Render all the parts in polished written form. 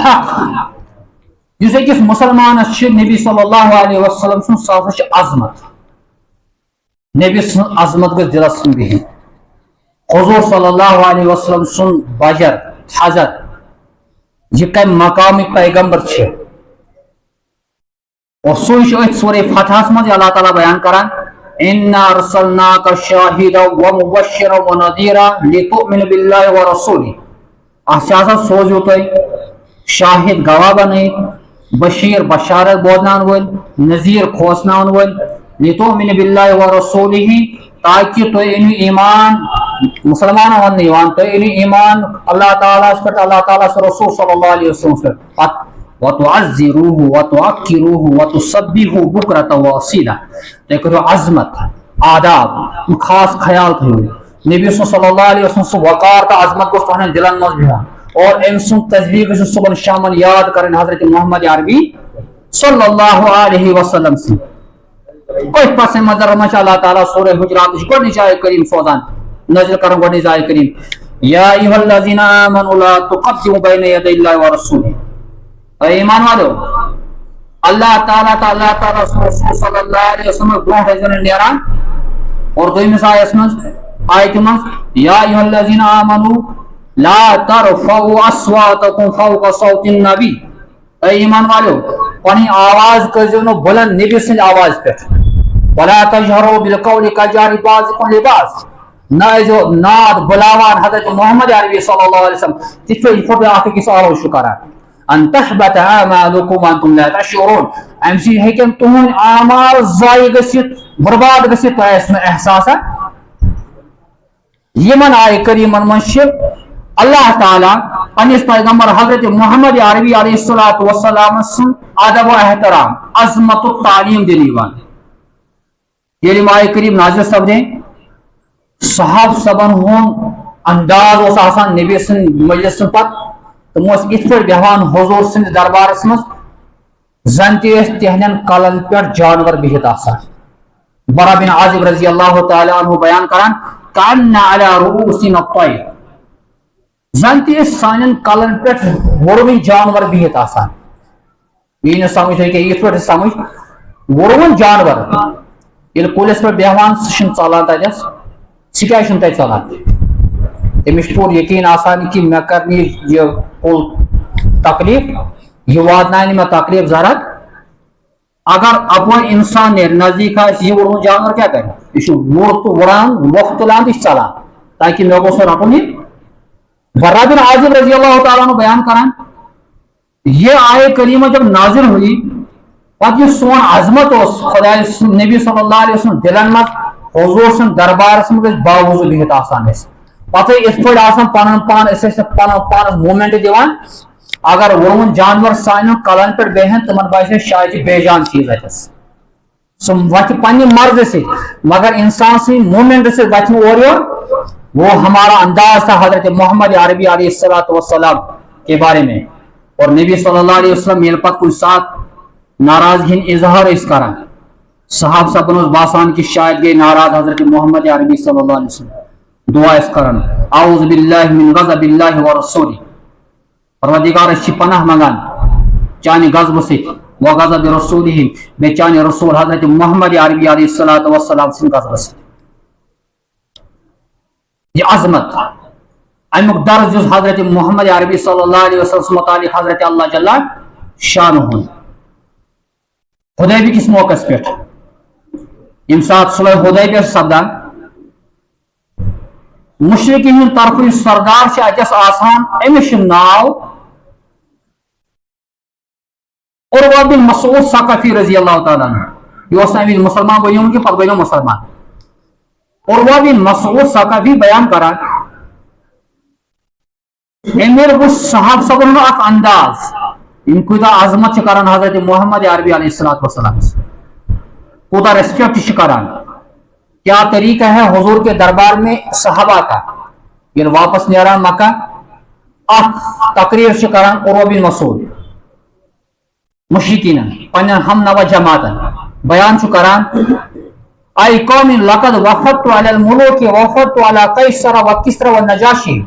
الحق یس أکِس مسلمانس چھِ نبی صلی اللہ علیہ وسلم سن سا چھِ عظمت نبی سن عظمت گژھِ دلس سن بہن حضور صلی اللہ علیہ وسلم سن بجر حضر یہ کم مقامک پیغمبر چھِ اور سوئی ات سورہ فتحس مز اللہ تعالیٰ بیان کران انا ارسلناک شاہدا ومبشرا ونذیرا لتؤمنوا باللہ ورسولہ اچھا سوزو تھی شاہد گواہ بنائت بشیر بشارت بودنان ول نذیر کھوسنان ول لتؤمنوا باللہ ورسولہ تاکہ تھی انو ایمان مسلمان ون تھی ایمان اللہ تعالیٰ پہ اللہ تعالیٰ رسول صلی اللہ علیہ وسلم پہ وَتُعَزِّرُوهُ وَتُعَكِّرُوهُ وَتُسَبِّحُوهُ بُكْرَةً وَأَصِيلًا تُہۍ کٔرِو عظمت آداب خاص خیال تھٲیِو نبی صلی اللہ علیہ وسلم سُہ وقار تہٕ عظمت گوٚژھ تُہنٛدٮ۪ن دِلن منٛز بِہُن اور أمۍ سُنٛد تسبیح گٔژھِو صُبحن شامن یاد کرٕنۍ حضرت محمد عربی صلی اللہ علیہ وسلم سٕنٛز أتھۍ پسِ منظر منٛز چھِ اللہ تعالیٰ سورہ حجراتٕچ گۄڈنِچ آیہِ کریم سوزان نٲزِل کران گۄڈنِچ آیہِ کریم یا ایھا الذین آمنوا لا تقدموا بین یدی اللہ ورسولہ ایمان والو اللہ تعالیٰ رسول صلی اللہ علیہ وسلم برونٹ نیران اور دویمس آیس من آیت من یا ایھا الذین آمنوا لا ترفعوا اصواتکم فوق صوت النبی ایمان والو پنی آواز کرزیو نو بلند نبی سند آواز پہ ولا تجہروا بالقول کجہر بعضکم لبعض نہ جو ناد بلاوان حضرت محمد عربی صلی اللہ علیہ وسلم تتھ پہ اکھ أکِس آواز چھُ کران ان تحبط اعمالكم وانتم لا تشعرون ام سی ہیکن تہن اعمال ضائع گژھِتھ برباد گژھِتھ تۄہہِ آسہِ نہٕ احساسا یمن آیہِ کریمن منٛز چھِ اللہ تعالیٰ پننس پیغمبر حضرت محمد عربی علیہ الصلوۃ والسلام سُنٛد ادب و احترام عظمت و تعلیم دِنہٕ یِوان ییٚلہِ یِم آیہِ کریم نازل سپدے صحاب صبن ہُنٛد انداز اوس آسان نبی سٕنٛدِ مجلس پتہٕ تم ات پہ بہوان حضور سند دربارس مز زن تہندین کلن پہ جانور بہت آسان برا بن عازب رضی اللہ تعالی عنہ بیان کران کأن علی رؤوسنا الطیر زن سان کلن پہ وڑوین جانور بہت آسان یہ سمجھ کہ یہ پہ سمجھ وڑوین جانور یل کلس پہ بہوان سہ ژلان تتس سہ کیا تتہ ژلان تمس پور یقین آسان کہ مے کرنی یہ کل تکلیف یہ واتنائن میں تکلیف ضرر اگر اپون انسان نیر نزدیک یہ وڑون جانور کیا کرے یہ وڑ تو وڑان وقت تلان یہ ژلان تاکہ مے گوس رٹن یہ برا بن عازب رضی اللہ تعالیٰ عنہ بیان کران یہ آیہ کریمہ جب نازل ہوئی پتہ یہ سون عظمت اس خدا نبی صلی اللہ علیہ وسلم دلن مز حضور سن دربارس مز باوضو بہت آسان پتہ اس پہ پن پان پانس مومنٹ دان اگر وڑون جانور سان کلن پہ بہن تمن باسے شاید بے جان چیز اتس سم وت پنہ مرض سے مگر انسان سی مومنٹ سے وت اور یور وہ ہمارا انداز تھا حضرت محمد عربی علیہ الصلوۃ والسلام کے بارے میں اور نبی صلی اللہ علیہ وسلم یل پتہ کچھ ساتھ ناراضگی اظہار اس کران صحاب صبن باسان کہ شاید گئی ناراض حضرت محمد عربی صلی اللہ علیہ وسلم دعا اس کران اعوذ باللہ من غضب اللہ ورسولہ پروردگار اس پناہ منگان چانی غضب سے و غضب رسولہ بے چانی رسول حضرت محمد عربی علیہ الصلوۃ والسلام سن غضب سے یہ عظمت امیک درج جس حضرت محمد عربی صلی اللہ علیہ وسلم متعلق حضرت اللہ جل شان حدیبی کس موقع پہ یم سات صلح حدیبیہ سپدان مشرقین ہند طرف سردار اتس آسان امس ناو عروہ بن مسعود ثقفی رضی اللہ تعالیٰ عنہ یہ امید مسلمان بنیو کہ پتہ بنیو مسلمان عروہ بن مسعود ثقفی بیان کران امیر وہ صحاب صبر اخ انداز ان کوتا عظمت کران حضرت محمد عربی علیہ السلام کوتا ریسپیکٹ کران کیا طریقہ ہے حضور کے دربار میں صحابہ کا یہ واپس نیران مکہ اخ تقریر کران عروہ بن مسعود مشرکین پنن ہم نوا جماعت بیان کران ای قوم لقد وفدت علی الملوک وفدت علی قیصر و کسرى و نجاشی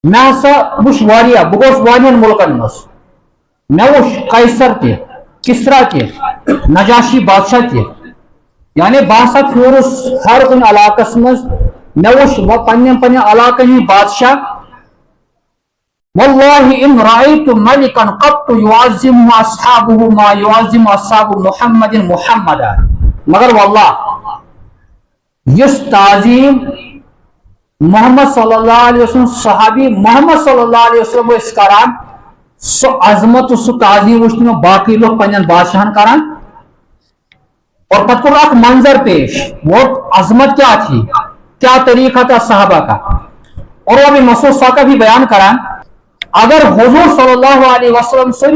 میں ہسا وچھ واریاہ بہ گوس واریاہن ملکن مز میں وچھ قیصر تہ کسرا تہ نجاشی بادشاہ تہ یعنی بہ ہسا پھیورس ہر کن علاقس مز میں وچھ پنن علاقن ہند بادشاہ والله ان رأيت ملكا قط يعظم اصحابه ما يعظم اصحاب محمد محمدا مگر والله یس تعظیم محمد صلی اللہ علیہ وسلم صحابی محمد صلی اللہ علیہ وسلم اس کران سو عظمت سو تعظیم وچھ میں باقی لوگ پنن بادشاہن کران اور پتہ کور اک منظر پیش وہ عظمت کیا تھی کیا طریقہ تھا صحابہ کا اور وہ بھی مسعود کا بھی بیان کران اگر حضور صلی اللہ علیہ وسلم سے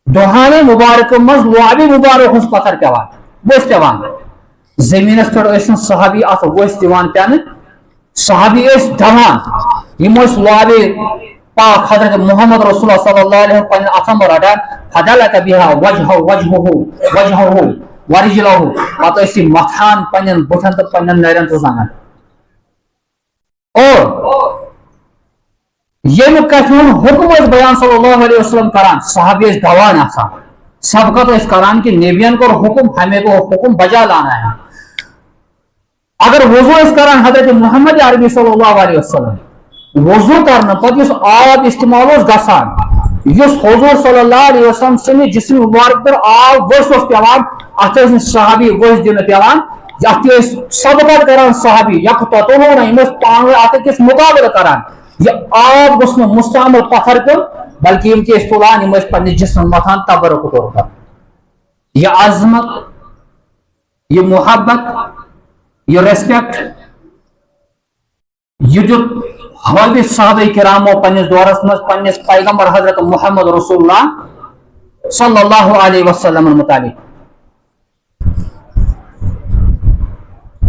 دہانے مبارک مز لعاب مبارک ہز پتھر پیوان وس پیوان زمینس پہ صحابی ات وس دان پین صحابی دوان یم لعاب پاک حضرت محمد رسول اللہ صلی اللہ علیہ وسلم اتھن رٹان فدلک بها وجهه ورجله پتہ متھان پنن بٹھن تو پنن نرین تو زنان اور یم کتھ حکم بیان صلی اللہ علیہ وسلم کران صحابی دوان آسان سبقت کران کہ نبیان کو حکم ہمیں کو حکم بجا لانا ہے اگر وضو کران حضرت محمد عربی صلی اللہ علیہ وسلم وضو کرنا پتہ اس آب استعمال گسان اس حضور صلی اللہ علیہ وسلم سن جسم مبارک پر آب وس پیوان ات صحابی وس دن پیوان ات سبقت کران صحابی یک تو پان ات کس مقابل کران یہ آب گوس مستعمل پتھر کر بلکہ یم کے تلان یم پنس جسم متھان تبرک طور پر یہ عظمت یہ محبت یہ ریسپیکٹ یہ جو حوالہ صحابہ کرامو پنس دورس مز پنس پیغمبر حضرت محمد رسول اللہ صلی اللہ علیہ وسلم متعلق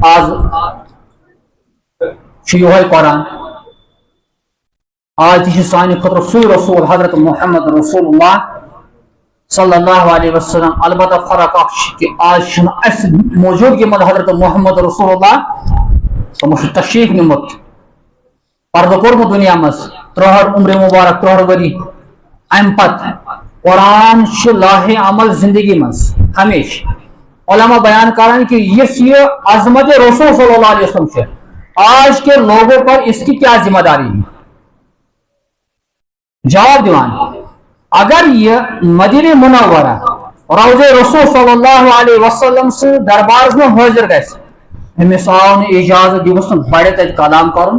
آج یہ قرآن آج تھی سانہ خطر سوی رسول حضرت محمد رسول اللہ صلی اللہ علیہ وسلم البتہ فرق کہ آج اس موجودگی مد حضرت محمد رسول اللہ تشریف نمت پردہ کورمت دنیا مز 63 عمر مبارک 63 وری ام پت قرآن لاہ عمل زندگی مز ہمیشہ علماء بیان کران کہ یہ عظمت رسول صلی اللہ علیہ وسلم سے آج کے لوگوں پر اس کی کیا ذمہ داری ہے جواب دیوان اگر یہ مدینہ منورہ روضہ رسول صلی اللہ علیہ وسلم سے دربار میں حاضر گھس امس آو اجازت یہ گھن بڑے تک کلام کرن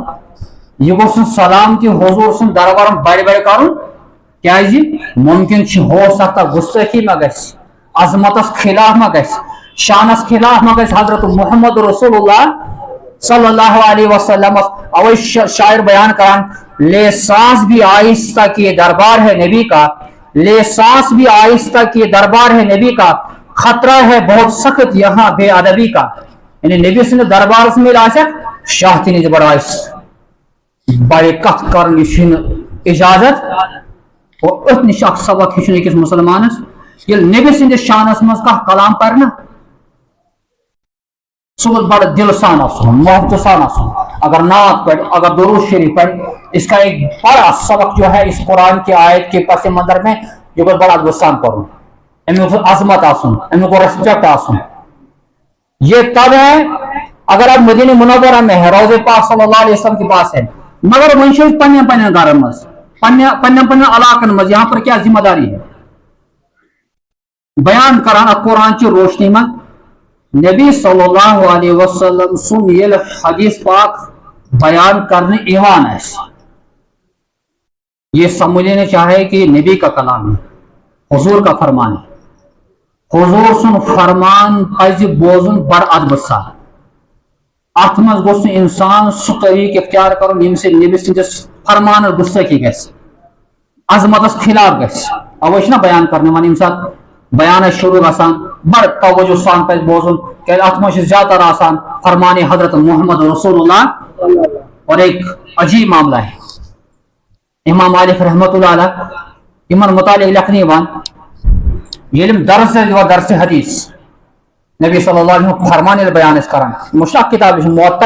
یہ گھن سلام تہ حضور سن دربار بڑے بڑے کرن کیا ممکن ہو سکتا گستاخی ما گھس عظمتس خلاف ما گھس شانس خلاف ما گھس حضرت محمد رسول اللہ صلی اللہ علیہ وسلم اوے شاعر بیان کران لے سانس بھی آہستہ کی دربار ہے نبی کا لے سانس بھی آہستہ کی دربار ہے نبی کا خطرہ ہے بہت سخت یہاں بے ادبی کا یعنی نبی سے دربار سے مل آسک شاہتی نے بڑائس بڑے کت کرنے شن اجازت اور اتنی شخص سبق ہچنے کس مسلمانس یہ نبی سے شانس مز کا کلام پڑھنا سب بڑا دل سان محبت سان اگر نعت پڑھ اگر درود شریف پڑھ اس کا ایک بڑا سبق جو ہے اس قرآن کی آیت کے پس منظر میں جو بڑا گسان کروں امی کو عظمت آسن امی کو ریسپیکٹ آسن یہ تب ہے اگر آپ مدینہ منورہ میں ہے روضہ پاک صلی اللہ علیہ وسلم کے پاس ہے مگر منشی پنن گھرن مز پنن علاقن مز یہاں پر کیا ذمہ داری ہے بیان کران قرآن کی روشنی میں نبی صلی اللہ علیہ وسلم سن یہ حدیث پاک بیان کرنے ایوان ہے یہ سمجھنے چاہے کہ نبی کا کلام ہے حضور کا فرمان ہے حضور سن فرمان پز بوزن بڑ ادب سان ات مز گوس انسان سہ طریق اختیار کرن یم سے نبی سندس فرمان گستاخی گژھِ عظمتس خلاف گژھِ اوے چھنا بیان کرنے من یم سات بیان شروع گژھان بڑ توجہ سان پہ بوزن کہ ات مز زیادہ تر آسان فرمان حضرت محمد رسول اللہ اور ایک عجیب معاملہ ہے امام مالک رحمۃ اللہ علیہ امن متعلق لکھنے وان یہ درس حدیث نبی صلی اللہ علیہ وسلم فرمان بیان اس کران مشتاق کتاب موطا